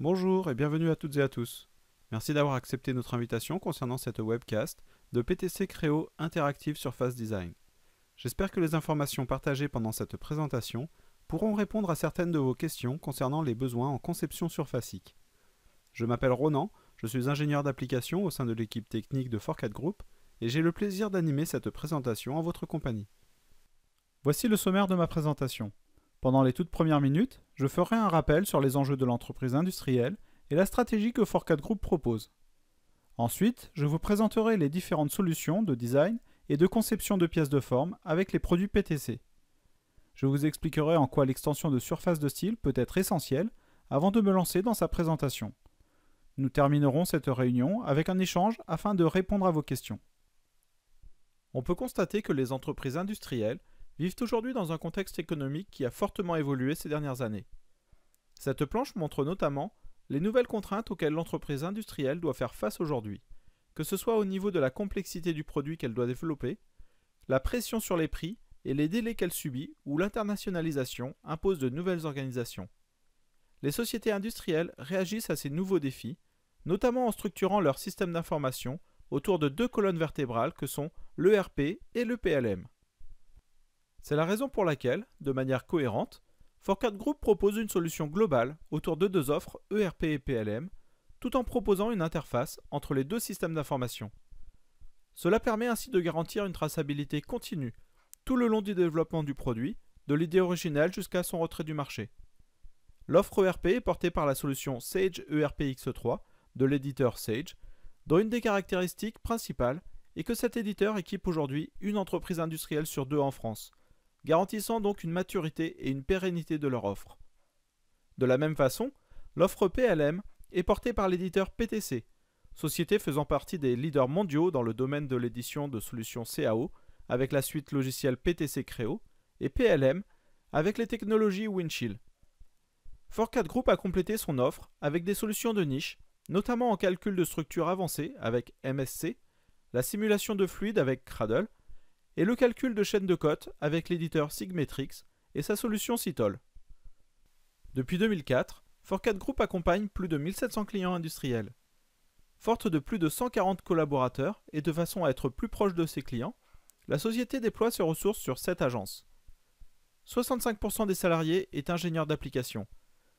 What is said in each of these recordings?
Bonjour et bienvenue à toutes et à tous. Merci d'avoir accepté notre invitation concernant cette webcast de PTC Creo Interactive Surface Design. J'espère que les informations partagées pendant cette présentation pourront répondre à certaines de vos questions concernant les besoins en conception surfacique. Je m'appelle Ronan, je suis ingénieur d'application au sein de l'équipe technique de Forcat Group et j'ai le plaisir d'animer cette présentation en votre compagnie. Voici le sommaire de ma présentation. Pendant les toutes premières minutes, je ferai un rappel sur les enjeux de l'entreprise industrielle et la stratégie que Forcat Group propose. Ensuite, je vous présenterai les différentes solutions de design et de conception de pièces de forme avec les produits PTC. Je vous expliquerai en quoi l'extension de surface de style peut être essentielle avant de me lancer dans sa présentation. Nous terminerons cette réunion avec un échange afin de répondre à vos questions. On peut constater que les entreprises industrielles vivent aujourd'hui dans un contexte économique qui a fortement évolué ces dernières années. Cette planche montre notamment les nouvelles contraintes auxquelles l'entreprise industrielle doit faire face aujourd'hui, que ce soit au niveau de la complexité du produit qu'elle doit développer, la pression sur les prix et les délais qu'elle subit ou l'internationalisation impose de nouvelles organisations. Les sociétés industrielles réagissent à ces nouveaux défis, notamment en structurant leur système d'information autour de deux colonnes vertébrales que sont l'ERP et le PLM. C'est la raison pour laquelle, de manière cohérente, Forcat Group propose une solution globale autour de deux offres ERP et PLM, tout en proposant une interface entre les deux systèmes d'information. Cela permet ainsi de garantir une traçabilité continue tout le long du développement du produit, de l'idée originelle jusqu'à son retrait du marché. L'offre ERP est portée par la solution Sage ERP X3 de l'éditeur Sage, dont une des caractéristiques principales est que cet éditeur équipe aujourd'hui une entreprise industrielle sur deux en France, garantissant donc une maturité et une pérennité de leur offre. De la même façon, l'offre PLM est portée par l'éditeur PTC, société faisant partie des leaders mondiaux dans le domaine de l'édition de solutions CAO avec la suite logicielle PTC Creo et PLM avec les technologies Windchill. Forcat Group a complété son offre avec des solutions de niche, notamment en calcul de structure avancée avec MSC, la simulation de fluide avec Cradle, et le calcul de chaîne de cote avec l'éditeur Sigmetrix et sa solution Citol. Depuis 2004, Forcat Group accompagne plus de 1700 clients industriels. Forte de plus de 140 collaborateurs et de façon à être plus proche de ses clients, la société déploie ses ressources sur 7 agences. 65% des salariés est ingénieur d'application,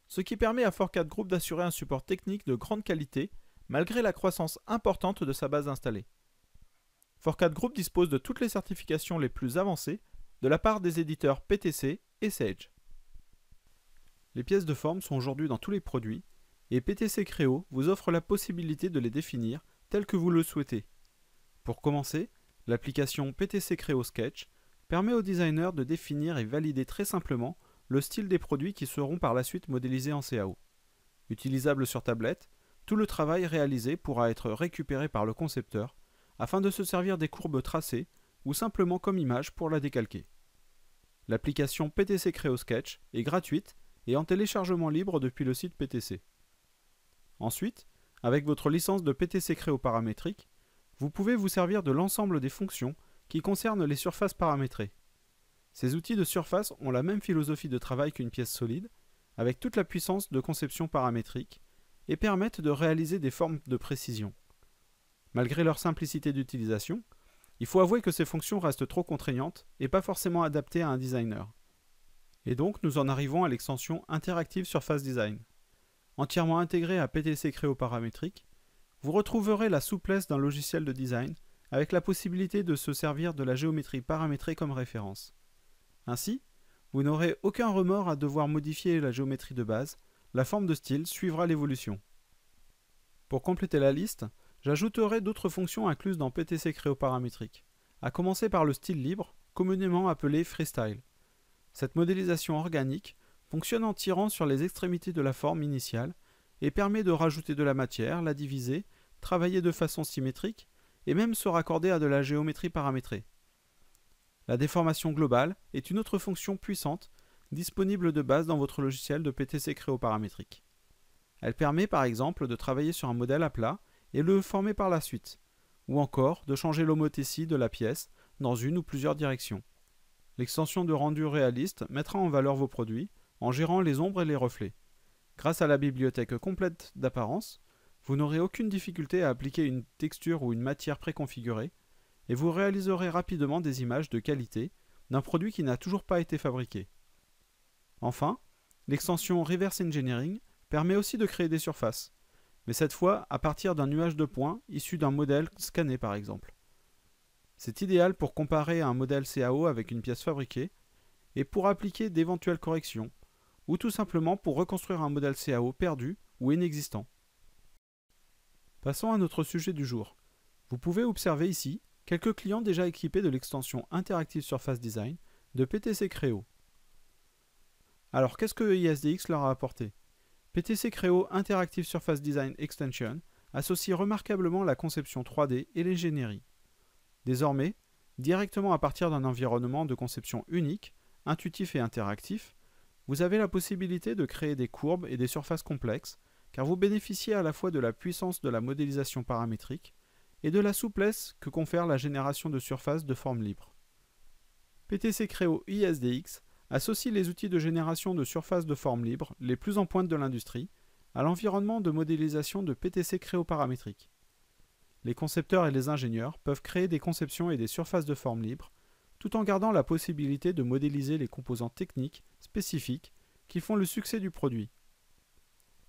ce qui permet à Forcat Group d'assurer un support technique de grande qualité malgré la croissance importante de sa base installée. Forcat Group dispose de toutes les certifications les plus avancées de la part des éditeurs PTC et Sage. Les pièces de forme sont aujourd'hui dans tous les produits et PTC Creo vous offre la possibilité de les définir telles que vous le souhaitez. Pour commencer, l'application PTC Creo Sketch permet aux designers de définir et valider très simplement le style des produits qui seront par la suite modélisés en CAO. Utilisable sur tablette, tout le travail réalisé pourra être récupéré par le concepteur afin de se servir des courbes tracées ou simplement comme image pour la décalquer. L'application PTC Creo Sketch est gratuite et en téléchargement libre depuis le site PTC. Ensuite, avec votre licence de PTC Creo paramétrique, vous pouvez vous servir de l'ensemble des fonctions qui concernent les surfaces paramétrées. Ces outils de surface ont la même philosophie de travail qu'une pièce solide, avec toute la puissance de conception paramétrique, et permettent de réaliser des formes de précision. Malgré leur simplicité d'utilisation, il faut avouer que ces fonctions restent trop contraignantes et pas forcément adaptées à un designer. Et donc nous en arrivons à l'extension Interactive Surface Design. Entièrement intégrée à PTC Creo paramétrique, vous retrouverez la souplesse d'un logiciel de design avec la possibilité de se servir de la géométrie paramétrée comme référence. Ainsi, vous n'aurez aucun remords à devoir modifier la géométrie de base, la forme de style suivra l'évolution. Pour compléter la liste, j'ajouterai d'autres fonctions incluses dans PTC Creo paramétrique, à commencer par le style libre, communément appelé freestyle. Cette modélisation organique fonctionne en tirant sur les extrémités de la forme initiale et permet de rajouter de la matière, la diviser, travailler de façon symétrique et même se raccorder à de la géométrie paramétrée. La déformation globale est une autre fonction puissante disponible de base dans votre logiciel de PTC Creo paramétrique. Elle permet par exemple de travailler sur un modèle à plat et le former par la suite, ou encore de changer l'homothétie de la pièce dans une ou plusieurs directions. L'extension de rendu réaliste mettra en valeur vos produits en gérant les ombres et les reflets. Grâce à la bibliothèque complète d'apparence, vous n'aurez aucune difficulté à appliquer une texture ou une matière préconfigurée et vous réaliserez rapidement des images de qualité d'un produit qui n'a toujours pas été fabriqué. Enfin, l'extension Reverse Engineering permet aussi de créer des surfaces, mais cette fois à partir d'un nuage de points issu d'un modèle scanné par exemple. C'est idéal pour comparer un modèle CAO avec une pièce fabriquée et pour appliquer d'éventuelles corrections, ou tout simplement pour reconstruire un modèle CAO perdu ou inexistant. Passons à notre sujet du jour. Vous pouvez observer ici quelques clients déjà équipés de l'extension Interactive Surface Design de PTC Creo. Alors qu'est-ce que ISDX leur a apporté? PTC Creo Interactive Surface Design Extension associe remarquablement la conception 3D et l'ingénierie. Désormais, directement à partir d'un environnement de conception unique, intuitif et interactif, vous avez la possibilité de créer des courbes et des surfaces complexes, car vous bénéficiez à la fois de la puissance de la modélisation paramétrique et de la souplesse que confère la génération de surfaces de forme libre. PTC Creo ISDX associe les outils de génération de surfaces de forme libre les plus en pointe de l'industrie à l'environnement de modélisation de PTC Creo paramétrique. Les concepteurs et les ingénieurs peuvent créer des conceptions et des surfaces de forme libre, tout en gardant la possibilité de modéliser les composants techniques spécifiques qui font le succès du produit.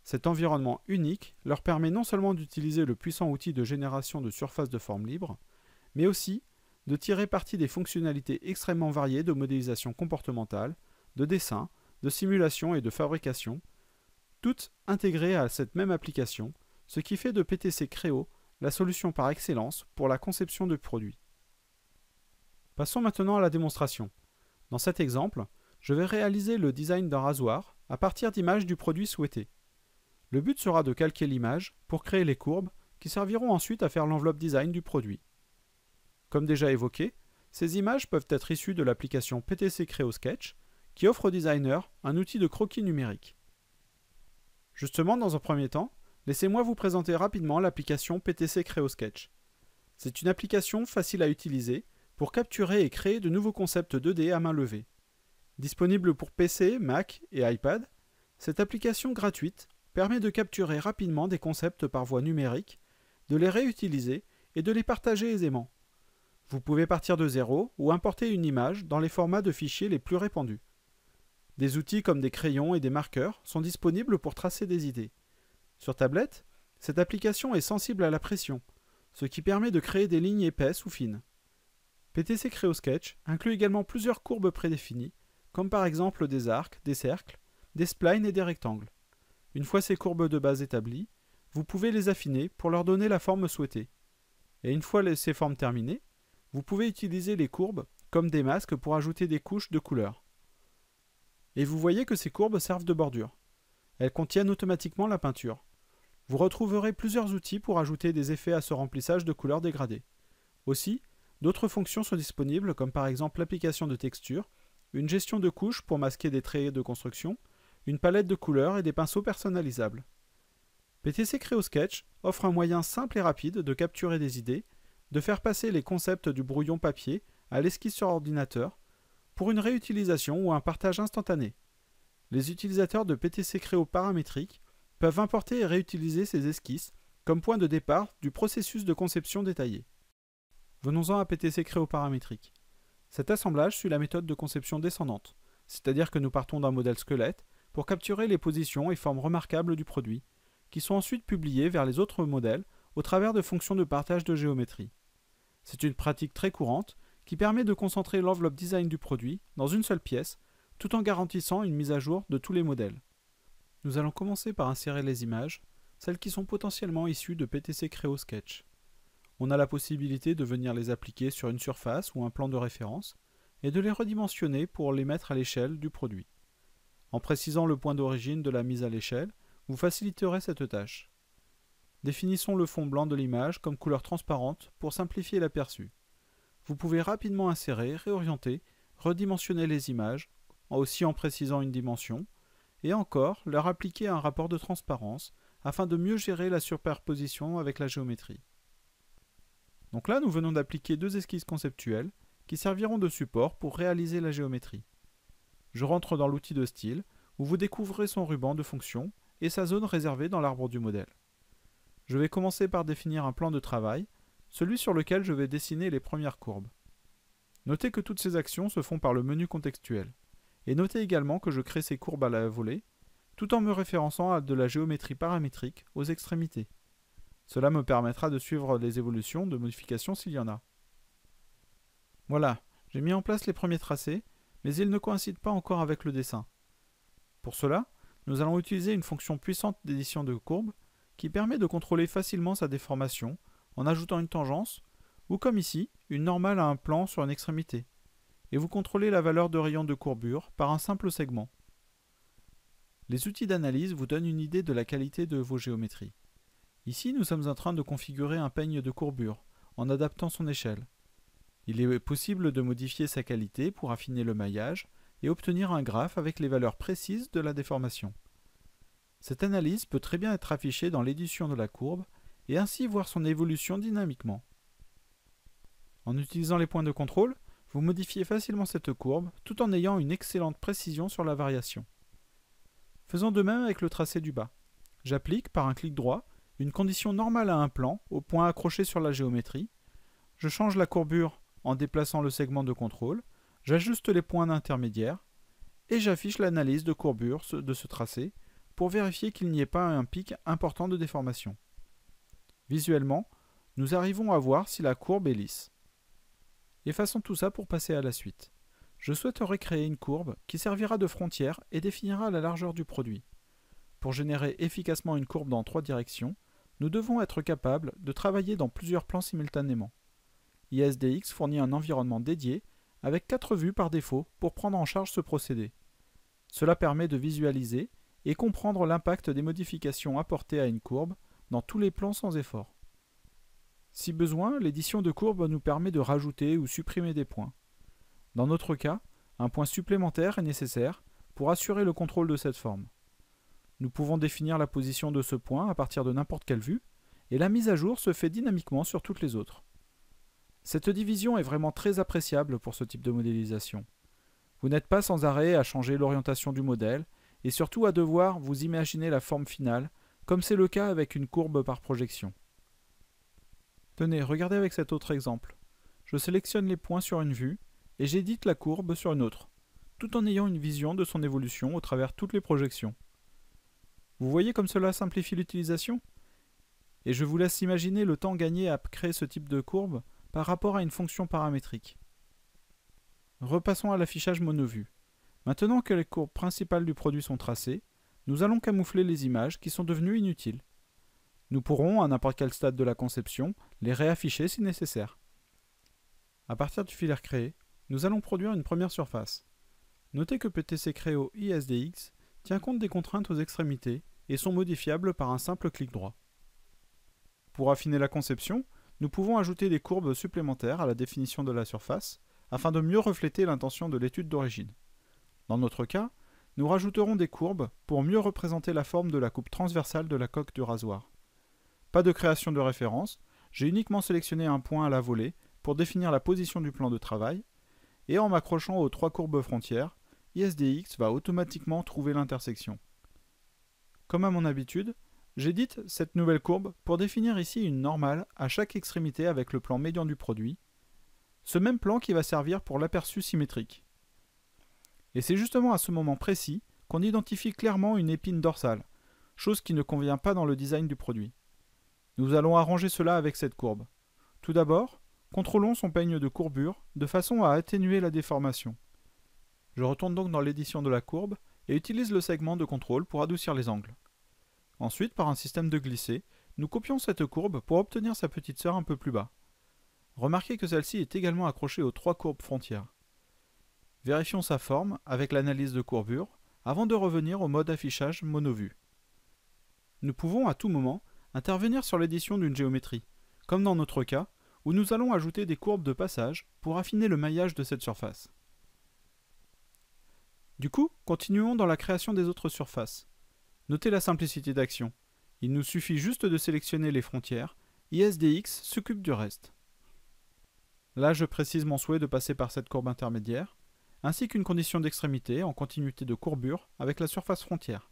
Cet environnement unique leur permet non seulement d'utiliser le puissant outil de génération de surfaces de forme libre, mais aussi de tirer parti des fonctionnalités extrêmement variées de modélisation comportementale, de dessin, de simulation et de fabrication, toutes intégrées à cette même application, ce qui fait de PTC Creo la solution par excellence pour la conception de produits. Passons maintenant à la démonstration. Dans cet exemple, je vais réaliser le design d'un rasoir à partir d'images du produit souhaité. Le but sera de calquer l'image pour créer les courbes qui serviront ensuite à faire l'enveloppe design du produit. Comme déjà évoqué, ces images peuvent être issues de l'application PTC Creo Sketch qui offre aux designers un outil de croquis numérique. Justement, dans un premier temps, laissez-moi vous présenter rapidement l'application PTC Creo Sketch. C'est une application facile à utiliser pour capturer et créer de nouveaux concepts 2D à main levée. Disponible pour PC, Mac et iPad, cette application gratuite permet de capturer rapidement des concepts par voie numérique, de les réutiliser et de les partager aisément. Vous pouvez partir de zéro ou importer une image dans les formats de fichiers les plus répandus. Des outils comme des crayons et des marqueurs sont disponibles pour tracer des idées. Sur tablette, cette application est sensible à la pression, ce qui permet de créer des lignes épaisses ou fines. PTC Creo Sketch inclut également plusieurs courbes prédéfinies, comme par exemple des arcs, des cercles, des splines et des rectangles. Une fois ces courbes de base établies, vous pouvez les affiner pour leur donner la forme souhaitée. Et une fois ces formes terminées, vous pouvez utiliser les courbes comme des masques pour ajouter des couches de couleurs. Et vous voyez que ces courbes servent de bordure. Elles contiennent automatiquement la peinture. Vous retrouverez plusieurs outils pour ajouter des effets à ce remplissage de couleurs dégradées. Aussi, d'autres fonctions sont disponibles comme par exemple l'application de textures, une gestion de couches pour masquer des traits de construction, une palette de couleurs et des pinceaux personnalisables. PTC Creo Sketch offre un moyen simple et rapide de capturer des idées, de faire passer les concepts du brouillon papier à l'esquisse sur ordinateur, pour une réutilisation ou un partage instantané. Les utilisateurs de PTC Creo paramétrique peuvent importer et réutiliser ces esquisses comme point de départ du processus de conception détaillé. Venons-en à PTC Creo paramétrique. Cet assemblage suit la méthode de conception descendante, c'est-à-dire que nous partons d'un modèle squelette pour capturer les positions et formes remarquables du produit, qui sont ensuite publiées vers les autres modèles au travers de fonctions de partage de géométrie. C'est une pratique très courante qui permet de concentrer l'enveloppe design du produit dans une seule pièce, tout en garantissant une mise à jour de tous les modèles. Nous allons commencer par insérer les images, celles qui sont potentiellement issues de PTC Creo Sketch. On a la possibilité de venir les appliquer sur une surface ou un plan de référence et de les redimensionner pour les mettre à l'échelle du produit. En précisant le point d'origine de la mise à l'échelle, vous faciliterez cette tâche. Définissons le fond blanc de l'image comme couleur transparente pour simplifier l'aperçu. Vous pouvez rapidement insérer, réorienter, redimensionner les images, aussi en précisant une dimension, et encore leur appliquer un rapport de transparence afin de mieux gérer la superposition avec la géométrie. Donc là, nous venons d'appliquer deux esquisses conceptuelles qui serviront de support pour réaliser la géométrie. Je rentre dans l'outil de style, où vous découvrez son ruban de fonctions et sa zone réservée dans l'arbre du modèle. Je vais commencer par définir un plan de travail, celui sur lequel je vais dessiner les premières courbes. Notez que toutes ces actions se font par le menu contextuel. Et notez également que je crée ces courbes à la volée, tout en me référençant à de la géométrie paramétrique aux extrémités. Cela me permettra de suivre les évolutions de modifications s'il y en a. Voilà, j'ai mis en place les premiers tracés, mais ils ne coïncident pas encore avec le dessin. Pour cela, nous allons utiliser une fonction puissante d'édition de courbes qui permet de contrôler facilement sa déformation en ajoutant une tangence, ou comme ici, une normale à un plan sur une extrémité, et vous contrôlez la valeur de rayon de courbure par un simple segment. Les outils d'analyse vous donnent une idée de la qualité de vos géométries. Ici, nous sommes en train de configurer un peigne de courbure, en adaptant son échelle. Il est possible de modifier sa qualité pour affiner le maillage et obtenir un graphe avec les valeurs précises de la déformation. Cette analyse peut très bien être affichée dans l'édition de la courbe et ainsi voir son évolution dynamiquement. En utilisant les points de contrôle, vous modifiez facilement cette courbe tout en ayant une excellente précision sur la variation. Faisons de même avec le tracé du bas. J'applique, par un clic droit, une condition normale à un plan au point accroché sur la géométrie. Je change la courbure en déplaçant le segment de contrôle, j'ajuste les points intermédiaires et j'affiche l'analyse de courbure de ce tracé pour vérifier qu'il n'y ait pas un pic important de déformation. Visuellement, nous arrivons à voir si la courbe est lisse. Effaçons tout ça pour passer à la suite. Je souhaiterais créer une courbe qui servira de frontière et définira la largeur du produit. Pour générer efficacement une courbe dans 3 directions, nous devons être capables de travailler dans plusieurs plans simultanément. ISDX fournit un environnement dédié avec 4 vues par défaut pour prendre en charge ce procédé. Cela permet de visualiser et comprendre l'impact des modifications apportées à une courbe dans tous les plans sans effort. Si besoin, l'édition de courbe nous permet de rajouter ou supprimer des points. Dans notre cas, un point supplémentaire est nécessaire pour assurer le contrôle de cette forme. Nous pouvons définir la position de ce point à partir de n'importe quelle vue, et la mise à jour se fait dynamiquement sur toutes les autres. Cette division est vraiment très appréciable pour ce type de modélisation. Vous n'êtes pas sans arrêt à changer l'orientation du modèle, et surtout à devoir vous imaginer la forme finale, comme c'est le cas avec une courbe par projection. Tenez, regardez avec cet autre exemple. Je sélectionne les points sur une vue, et j'édite la courbe sur une autre, tout en ayant une vision de son évolution au travers toutes les projections. Vous voyez comme cela simplifie l'utilisation? Et je vous laisse imaginer le temps gagné à créer ce type de courbe par rapport à une fonction paramétrique. Repassons à l'affichage monovue. Maintenant que les courbes principales du produit sont tracées, nous allons camoufler les images qui sont devenues inutiles. Nous pourrons, à n'importe quel stade de la conception, les réafficher si nécessaire. À partir du filaire créé, nous allons produire une première surface. Notez que PTC Creo ISDX tient compte des contraintes aux extrémités et sont modifiables par un simple clic droit. Pour affiner la conception, nous pouvons ajouter des courbes supplémentaires à la définition de la surface afin de mieux refléter l'intention de l'étude d'origine. Dans notre cas, nous rajouterons des courbes pour mieux représenter la forme de la coupe transversale de la coque du rasoir. Pas de création de référence, j'ai uniquement sélectionné un point à la volée pour définir la position du plan de travail, et en m'accrochant aux 3 courbes frontières, ISDX va automatiquement trouver l'intersection. Comme à mon habitude, j'édite cette nouvelle courbe pour définir ici une normale à chaque extrémité avec le plan médian du produit, ce même plan qui va servir pour l'aperçu symétrique. Et c'est justement à ce moment précis qu'on identifie clairement une épine dorsale, chose qui ne convient pas dans le design du produit. Nous allons arranger cela avec cette courbe. Tout d'abord, contrôlons son peigne de courbure de façon à atténuer la déformation. Je retourne donc dans l'édition de la courbe et utilise le segment de contrôle pour adoucir les angles. Ensuite, par un système de glissé, nous copions cette courbe pour obtenir sa petite sœur un peu plus bas. Remarquez que celle-ci est également accrochée aux 3 courbes frontières. Vérifions sa forme avec l'analyse de courbure avant de revenir au mode affichage monovue. Nous pouvons à tout moment intervenir sur l'édition d'une géométrie, comme dans notre cas, où nous allons ajouter des courbes de passage pour affiner le maillage de cette surface. Du coup, continuons dans la création des autres surfaces. Notez la simplicité d'action. Il nous suffit juste de sélectionner les frontières, ISDX s'occupe du reste. Là, je précise mon souhait de passer par cette courbe intermédiaire, ainsi qu'une condition d'extrémité en continuité de courbure avec la surface frontière.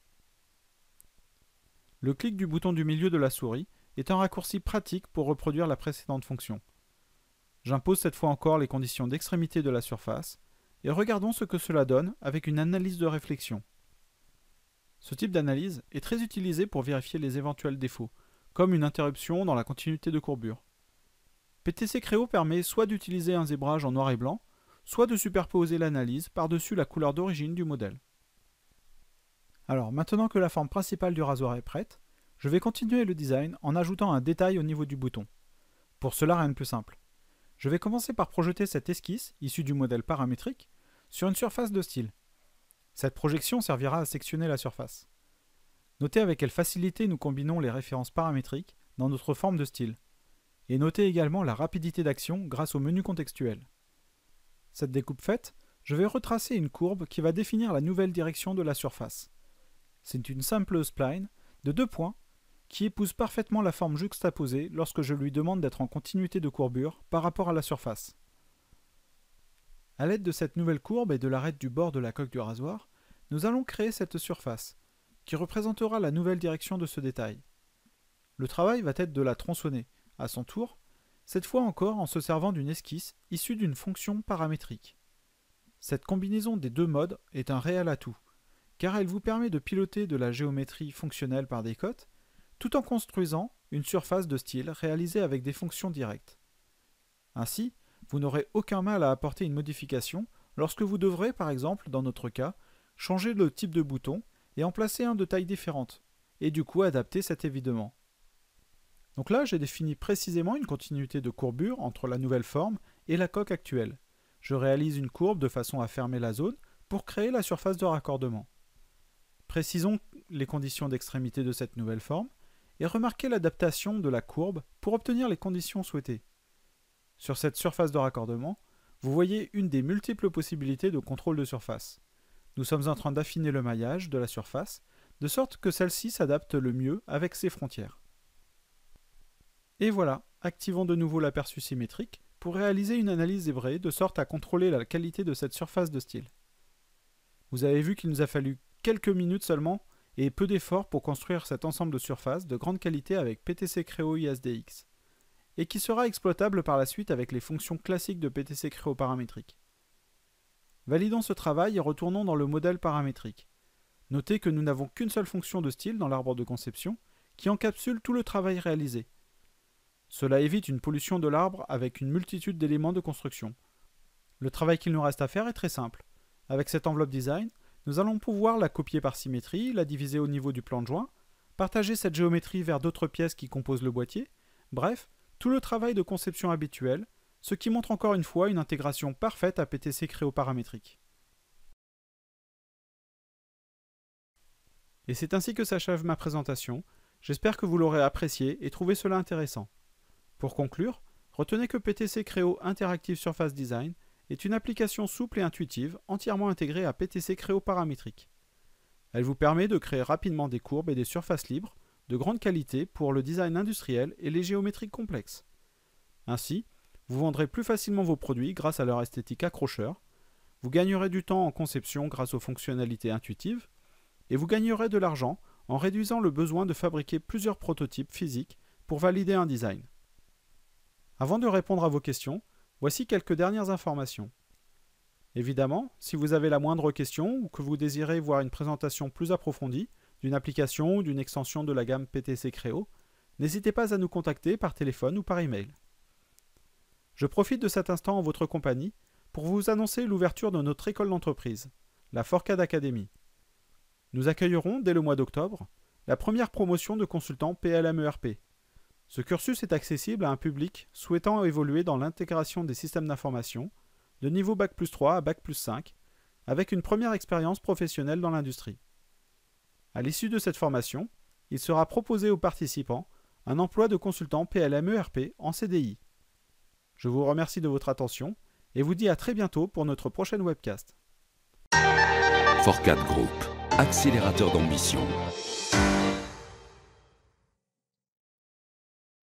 Le clic du bouton du milieu de la souris est un raccourci pratique pour reproduire la précédente fonction. J'impose cette fois encore les conditions d'extrémité de la surface et regardons ce que cela donne avec une analyse de réflexion. Ce type d'analyse est très utilisé pour vérifier les éventuels défauts, comme une interruption dans la continuité de courbure. PTC Creo permet soit d'utiliser un zébrage en noir et blanc, soit de superposer l'analyse par-dessus la couleur d'origine du modèle. Alors maintenant que la forme principale du rasoir est prête, je vais continuer le design en ajoutant un détail au niveau du bouton. Pour cela, rien de plus simple. Je vais commencer par projeter cette esquisse, issue du modèle paramétrique, sur une surface de style. Cette projection servira à sectionner la surface. Notez avec quelle facilité nous combinons les références paramétriques dans notre forme de style. Et notez également la rapidité d'action grâce au menu contextuel. Cette découpe faite, je vais retracer une courbe qui va définir la nouvelle direction de la surface. C'est une simple spline de 2 points qui épouse parfaitement la forme juxtaposée lorsque je lui demande d'être en continuité de courbure par rapport à la surface. A l'aide de cette nouvelle courbe et de l'arête du bord de la coque du rasoir, nous allons créer cette surface, qui représentera la nouvelle direction de ce détail. Le travail va être de la tronçonner, à son tour, cette fois encore en se servant d'une esquisse issue d'une fonction paramétrique. Cette combinaison des deux modes est un réel atout, car elle vous permet de piloter de la géométrie fonctionnelle par des cotes, tout en construisant une surface de style réalisée avec des fonctions directes. Ainsi, vous n'aurez aucun mal à apporter une modification lorsque vous devrez, par exemple, dans notre cas, changer le type de bouton et en placer un de taille différente, et du coup adapter cet évidement. Donc là, j'ai défini précisément une continuité de courbure entre la nouvelle forme et la coque actuelle. Je réalise une courbe de façon à fermer la zone pour créer la surface de raccordement. Précisons les conditions d'extrémité de cette nouvelle forme et remarquez l'adaptation de la courbe pour obtenir les conditions souhaitées. Sur cette surface de raccordement, vous voyez une des multiples possibilités de contrôle de surface. Nous sommes en train d'affiner le maillage de la surface, de sorte que celle-ci s'adapte le mieux avec ses frontières. Et voilà, activons de nouveau l'aperçu symétrique pour réaliser une analyse zébrée de sorte à contrôler la qualité de cette surface de style. Vous avez vu qu'il nous a fallu quelques minutes seulement et peu d'efforts pour construire cet ensemble de surfaces de grande qualité avec PTC Creo ISDX, et qui sera exploitable par la suite avec les fonctions classiques de PTC Creo paramétrique. Validons ce travail et retournons dans le modèle paramétrique. Notez que nous n'avons qu'une seule fonction de style dans l'arbre de conception qui encapsule tout le travail réalisé. Cela évite une pollution de l'arbre avec une multitude d'éléments de construction. Le travail qu'il nous reste à faire est très simple. Avec cette enveloppe design, nous allons pouvoir la copier par symétrie, la diviser au niveau du plan de joint, partager cette géométrie vers d'autres pièces qui composent le boîtier, bref, tout le travail de conception habituel, ce qui montre encore une fois une intégration parfaite à PTC Creo paramétrique. Et c'est ainsi que s'achève ma présentation. J'espère que vous l'aurez apprécié et trouvé cela intéressant. Pour conclure, retenez que PTC Creo Interactive Surface Design est une application souple et intuitive entièrement intégrée à PTC Creo paramétrique. Elle vous permet de créer rapidement des courbes et des surfaces libres de grande qualité pour le design industriel et les géométries complexes. Ainsi, vous vendrez plus facilement vos produits grâce à leur esthétique accrocheur, vous gagnerez du temps en conception grâce aux fonctionnalités intuitives, et vous gagnerez de l'argent en réduisant le besoin de fabriquer plusieurs prototypes physiques pour valider un design. Avant de répondre à vos questions, voici quelques dernières informations. Évidemment, si vous avez la moindre question ou que vous désirez voir une présentation plus approfondie d'une application ou d'une extension de la gamme PTC Creo, n'hésitez pas à nous contacter par téléphone ou par email. Je profite de cet instant en votre compagnie pour vous annoncer l'ouverture de notre école d'entreprise, la Forcade Academy. Nous accueillerons dès le mois d'octobre la première promotion de consultants PLM-ERP. Ce cursus est accessible à un public souhaitant évoluer dans l'intégration des systèmes d'information de niveau Bac+3 à Bac+5 avec une première expérience professionnelle dans l'industrie. À l'issue de cette formation, il sera proposé aux participants un emploi de consultant PLM-ERP en CDI. Je vous remercie de votre attention et vous dis à très bientôt pour notre prochaine webcast. Forcade Group, accélérateur d'ambition.